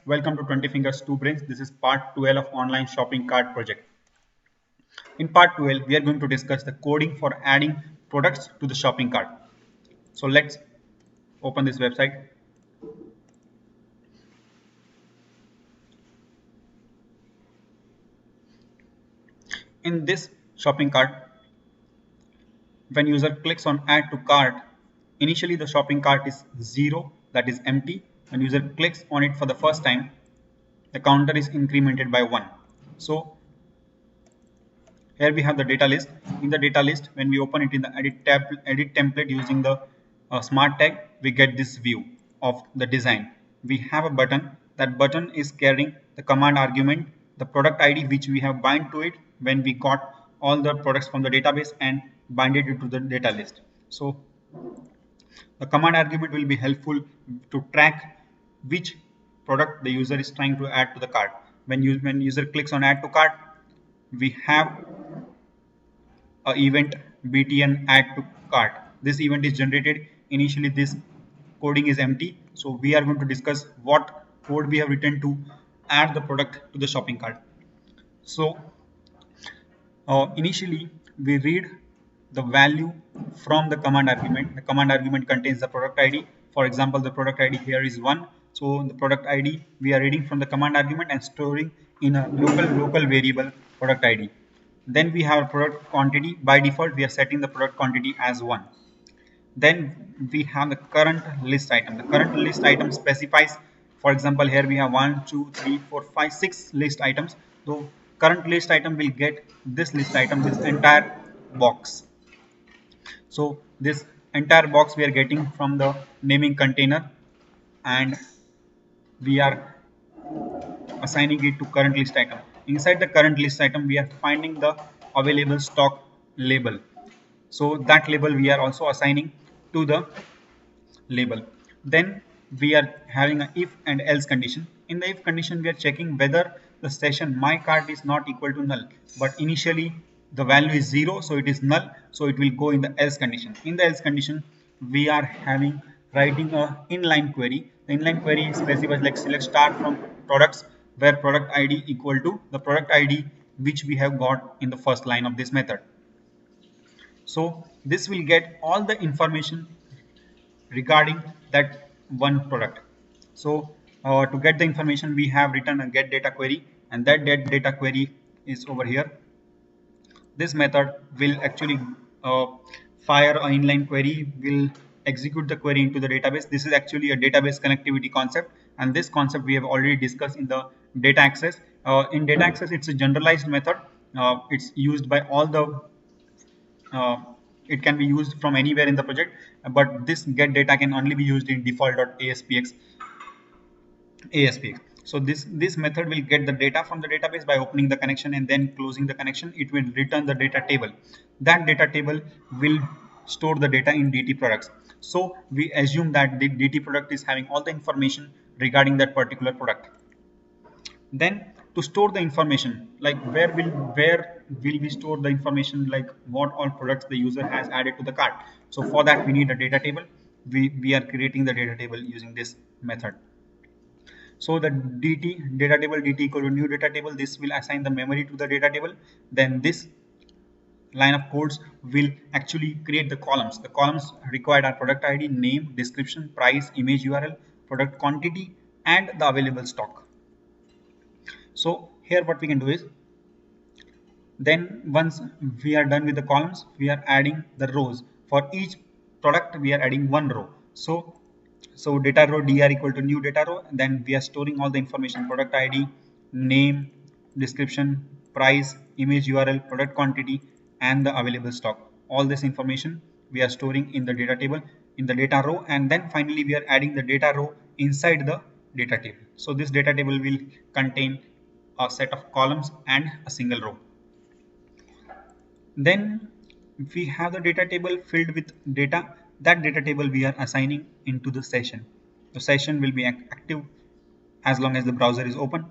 Welcome to 20 Fingers 2 Brains. This is part 12 of online shopping cart project. In part 12, we are going to discuss the coding for adding products to the shopping cart. So let's open this website. In this shopping cart, when user clicks on add to cart, initially the shopping cart is 0, that is empty. When user clicks on it for the first time, the counter is incremented by 1. So here we have the data list. In the data list, when we open it in the edit template using the smart tag, we get this view of the design. We have a button. That button is carrying the command argument, the product ID which we have bind to it when we got all the products from the database and binded it to the data list. So the command argument will be helpful to track which product the user is trying to add to the cart. When user clicks on add to cart, we have event btn add to cart. This event is generated. Initially this coding is empty, so we are going to discuss what code we have written to add the product to the shopping cart. So initially we read the value from the command argument. The command argument contains the product ID. For example, the product ID here is 1. So the product ID we are reading from the command argument and storing in a local variable product ID. Then we have product quantity. By default, we are setting the product quantity as 1. Then we have the current list item. The current list item specifies, for example, here we have 1, 2, 3, 4, 5, 6 list items. So current list item will get this list item, this entire box. So this entire box we are getting from the naming container, and we are assigning it to current list item. Inside the current list item, we are finding the available stock label. So that label we are also assigning to the label. Then we are having a if and else condition. In the if condition, we are checking whether the session my cart is not equal to null, but initially the value is 0, so it is null, so it will go in the else condition. In the else condition, we are having writing a inline query. The inline query specifies like select star from products where product ID equal to the product ID which we have got in the first line of this method. So this will get all the information regarding that one product. So to get the information, we have written a get data query, and that get data query is over here. This method will actually fire an inline query, will execute the query into the database. This is actually a database connectivity concept, and this concept we have already discussed in the data access. In data access, it's a generalized method. It's used by all the it can be used from anywhere in the project, but this get data can only be used in default.aspx. So this method will get the data from the database by opening the connection and then closing the connection. It will return the data table. That data table will store the data in DT products. So we assume that the DT product is having all the information regarding that particular product. Then to store the information, like where will we store the information, like what all products the user has added to the cart. So for that we need a data table. We are creating the data table using this method. So the data table dt equal to new data table, this will assign the memory to the data table. Then this line of codes will actually create the columns. The columns required are product ID, name, description, price, image URL, product quantity, and the available stock. So here what we can do is, then once we are done with the columns, we are adding the rows. For each product we are adding one row. So data row dr equal to new data row, and then we are storing all the information: product ID, name, description, price, image URL, product quantity, and the available stock. All this information we are storing in the data table, in the data row, and then finally we are adding the data row inside the data table. So this data table will contain a set of columns and a single row. Then we have the data table filled with data. That data table we are assigning into the session. The session will be active as long as the browser is open,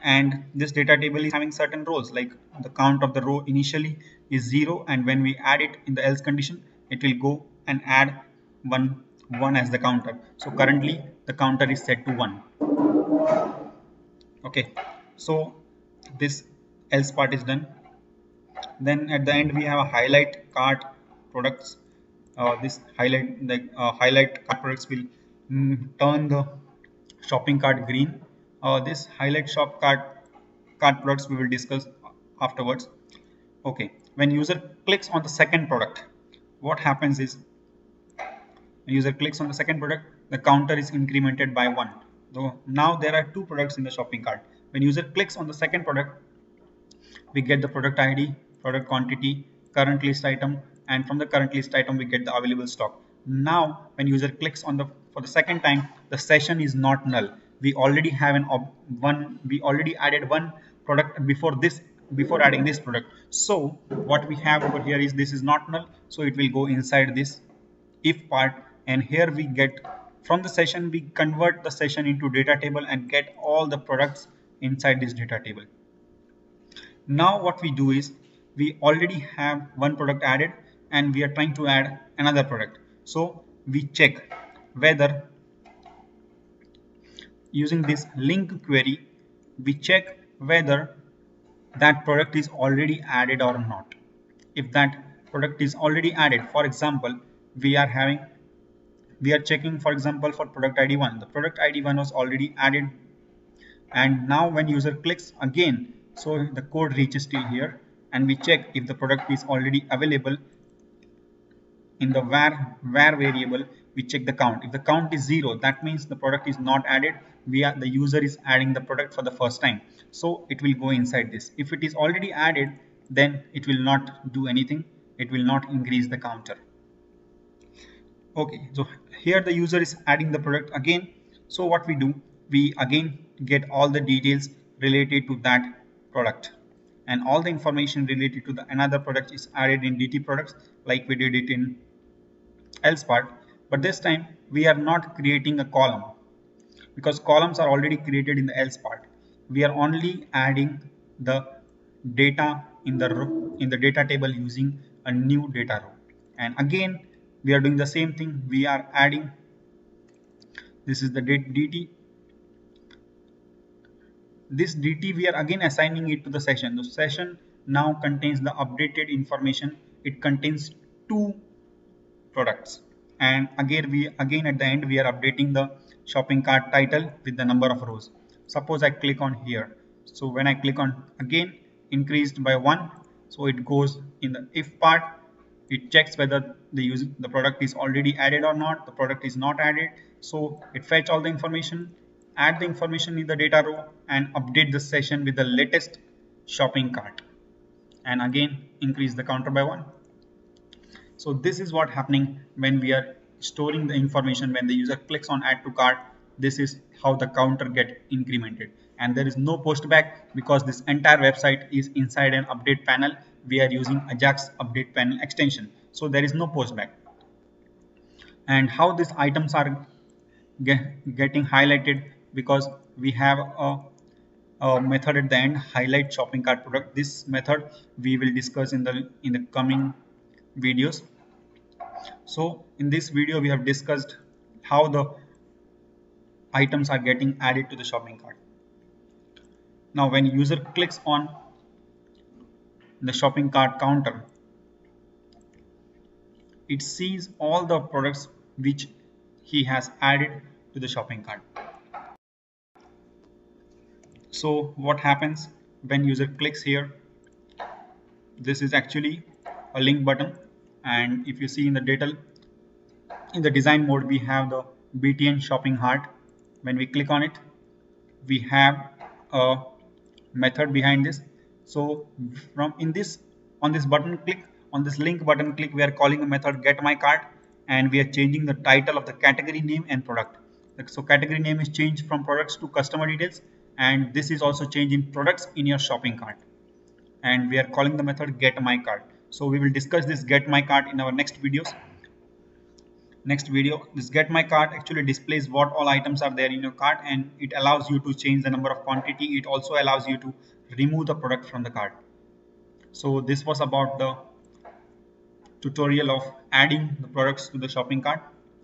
and this data table is having certain rows, like the count of the row initially is 0, and when we add it in the else condition, it will go and add 1 as the counter. So currently the counter is set to 1. Okay, so this else part is done. Then at the end we have a highlight cart products. This highlight cart products will turn the shopping cart green. This highlight shop cart products we will discuss afterwards. Okay, when user clicks on the second product, what happens is when user clicks on the second product, the counter is incremented by 1. So now there are 2 products in the shopping cart. When user clicks on the second product, we get the product ID, product quantity, current list item, and from the current list item we get the available stock. Now when user clicks on the for the second time, the session is not null. We already have we already added one product before adding this product. So what we have over here is this is not null, so it will go inside this if part, and here we get from the session we convert the session into data table and get all the products inside this data table. Now what we do is we already have one product added and we are trying to add another product. So we check whether using this link query, we check whether that product is already added or not. If that product is already added, for example, we are checking, for example, for product ID 1. The product ID 1 was already added, and now when user clicks again, so the code reaches till here, and we check if the product is already available. In the var variable we check the count. If the count is 0, that means the product is not added. The user is adding the product for the first time, so it will go inside this. If it is already added, then it will not do anything, it will not increase the counter. Okay, so here the user is adding the product again. So what we do, we again get all the details related to that product, and all the information related to the another product is added in DT products like we did it in else part. But this time we are not creating a column because columns are already created in the else part. We are only adding the data in the data table using a new data row, and again we are doing the same thing. We are adding, this is the DT, this DT we are again assigning it to the session. The session now contains the updated information. It contains 2 products, and again at the end we are updating the shopping cart title with the number of rows. Suppose I click on here, so when I click on again increased by 1, so it goes in the if part. It checks whether the product is already added or not. The product is not added, so it fetch all the information, add the information in the data row, and update the session with the latest shopping cart, and again increase the counter by 1. So this is what happening when we are storing the information. When the user clicks on add to cart, this is how the counter get incremented, and there is no post back because this entire website is inside an update panel. We are using Ajax update panel extension, so there is no post back. And how these items are getting highlighted, because we have a method at the end, highlight shopping cart product. This method we will discuss in the coming videos. So in this video we have discussed how the items are getting added to the shopping cart. Now when user clicks on the shopping cart counter, it sees all the products which he has added to the shopping cart. So what happens when user clicks here, this is actually a link button, and if you see in the detail, in the design mode we have the BTN shopping heart. When we click on it, we have a method behind this. So from in this, on this button click, on this link button click, we are calling a method get my cart, and we are changing the title of the category name and product. So category name is changed from products to customer details, and this is also changing products in your shopping cart, and we are calling the method get my cart. So we will discuss this get my cart in our next videos. Next video, this get my cart actually displays what all items are there in your cart, and it allows you to change the number of quantity. It also allows you to remove the product from the cart. So this was about the tutorial of adding the products to the shopping cart.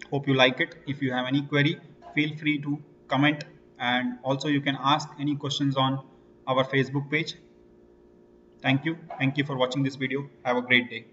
Hope you like it. If you have any query, feel free to comment and also you can ask any questions on our Facebook page. Thank you for watching this video. Have a great day.